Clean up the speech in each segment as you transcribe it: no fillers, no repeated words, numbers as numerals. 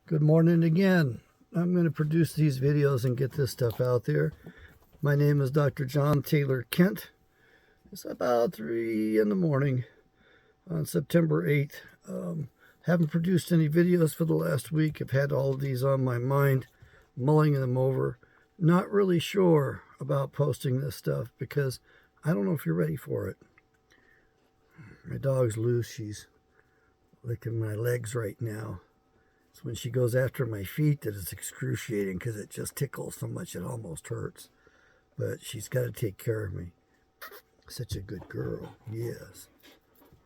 Good morning again. I'm going to produce these videos and get this stuff out there. My name is Dr. John Taylor Kent. It's about 3 in the morning on September 8th. Haven't produced any videos for the last week. I've had all of these on my mind, mulling them over. Not really sure about posting this stuff because I don't know if you're ready for it. My dog's loose. She's licking my legs right now. It's when she goes after my feet that it's excruciating because it just tickles so much it almost hurts. But she's got to take care of me. Such a good girl. Yes.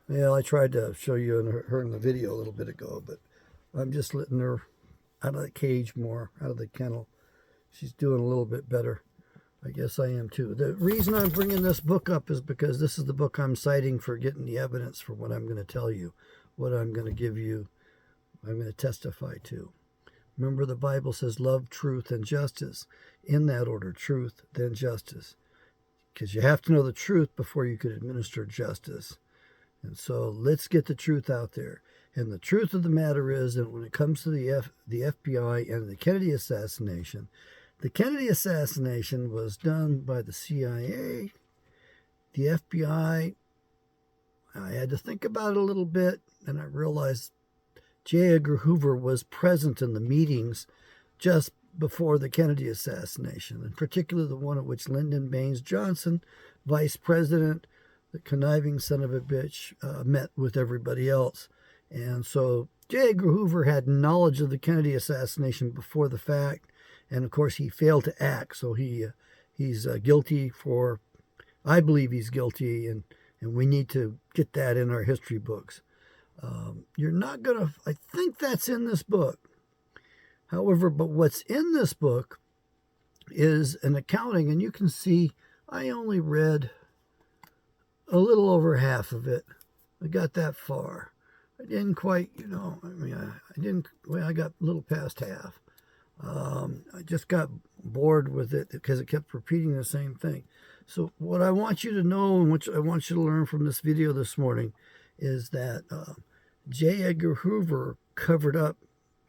Well, I tried to show you her in the video a little bit ago, but I'm just letting her out of the cage more, out of the kennel. She's doing a little bit better. I guess I am too. The reason I'm bringing this book up is because this is the book I'm citing for getting the evidence for what I'm going to tell you, what I'm going to give you, I'm going to testify to. Remember, the Bible says love, truth, and justice. In that order, truth, then justice. Because you have to know the truth before you could administer justice. And so let's get the truth out there. And the truth of the matter is that when it comes to the FBI and the Kennedy assassination was done by the CIA. The FBI, I had to think about it a little bit, and I realized J. Edgar Hoover was present in the meetings just before the Kennedy assassination, in particular the one at which Lyndon Baines Johnson, vice president, the conniving son of a bitch, met with everybody else. And so J. Edgar Hoover had knowledge of the Kennedy assassination before the fact, and of course he failed to act. So he's guilty for, I believe he's guilty, and we need to get that in our history books. You're not going to, I think that's in this book. However, but what's in this book is an accounting, and you can see I only read a little over half of it. I got that far. I didn't quite, I got a little past half. I just got bored with it because it kept repeating the same thing. So what I want you to know and what I want you to learn from this video this morning is that J. Edgar Hoover covered up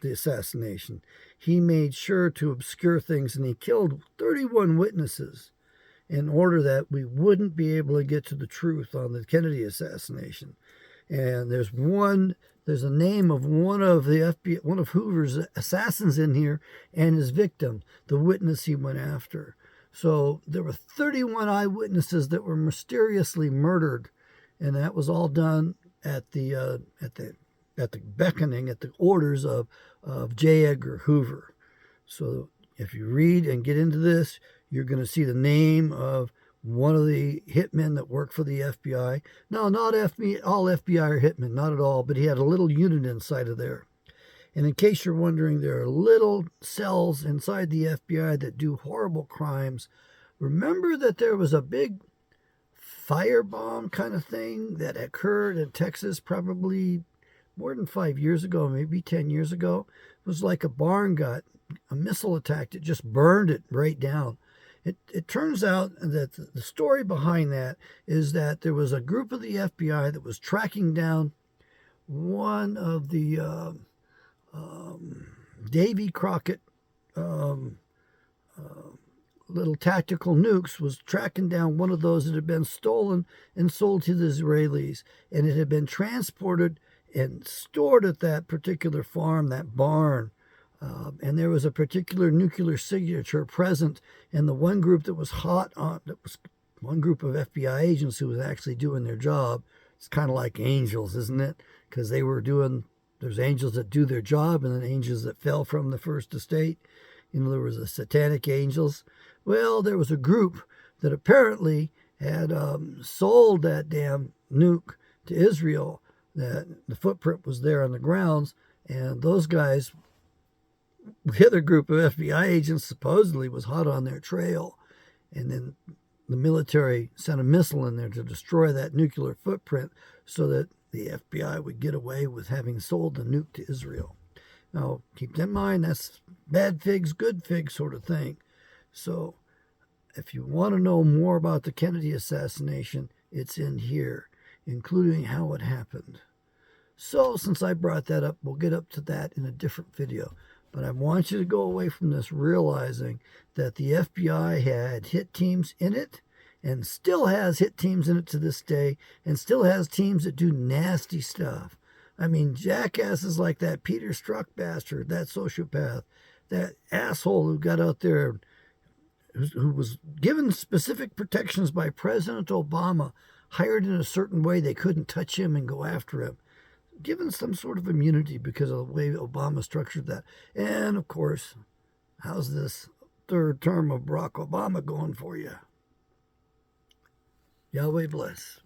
the assassination. He made sure to obscure things, and he killed 31 witnesses in order that we wouldn't be able to get to the truth on the Kennedy assassination. And there's a name of one of Hoover's assassins in here and his victim, the witness he went after. So there were 31 eyewitnesses that were mysteriously murdered, and that was all done at the beckoning, at the orders of J. Edgar Hoover. So if you read and get into this, you're going to see the name of one of the hitmen that worked for the FBI. No, not all FBI are hitmen, not at all, but he had a little unit inside of there. And in case you're wondering, there are little cells inside the FBI that do horrible crimes. Remember that there was a big firebomb kind of thing that occurred in Texas probably more than 5 years ago, maybe 10 years ago. It was like a barn got a missile attacked. It just burned it right down. It turns out that the story behind that is that there was a group of the FBI that was tracking down one of the Davy Crockett little tactical nukes, was tracking down one of those that had been stolen and sold to the Israelis, and it had been transported and stored at that particular farm, that barn. And there was a particular nuclear signature present in the one group that was one group of FBI agents who was actually doing their job. It's kind of like angels, isn't it? Because there's angels that do their job and then angels that fell from the first estate. There was the satanic angels. Well, there was a group that apparently had sold that damn nuke to Israel. That the footprint was there on the grounds, and those guys, the other group of FBI agents, supposedly was hot on their trail, and then the military sent a missile in there to destroy that nuclear footprint so that the FBI would get away with having sold the nuke to Israel. Now, keep that in mind, that's bad figs, good figs sort of thing. So if you want to know more about the Kennedy assassination, it's in here, including how it happened. So since I brought that up, we'll get up to that in a different video. But I want you to go away from this realizing that the FBI had hit teams in it and still has hit teams in it to this day and still has teams that do nasty stuff. I mean, jackasses like that Peter Strzok bastard, that sociopath, that asshole who got out there, who was given specific protections by President Obama, hired in a certain way they couldn't touch him and go after him, given some sort of immunity because of the way Obama structured that. And, of course, how's this third term of Barack Obama going for you? Yahweh bless.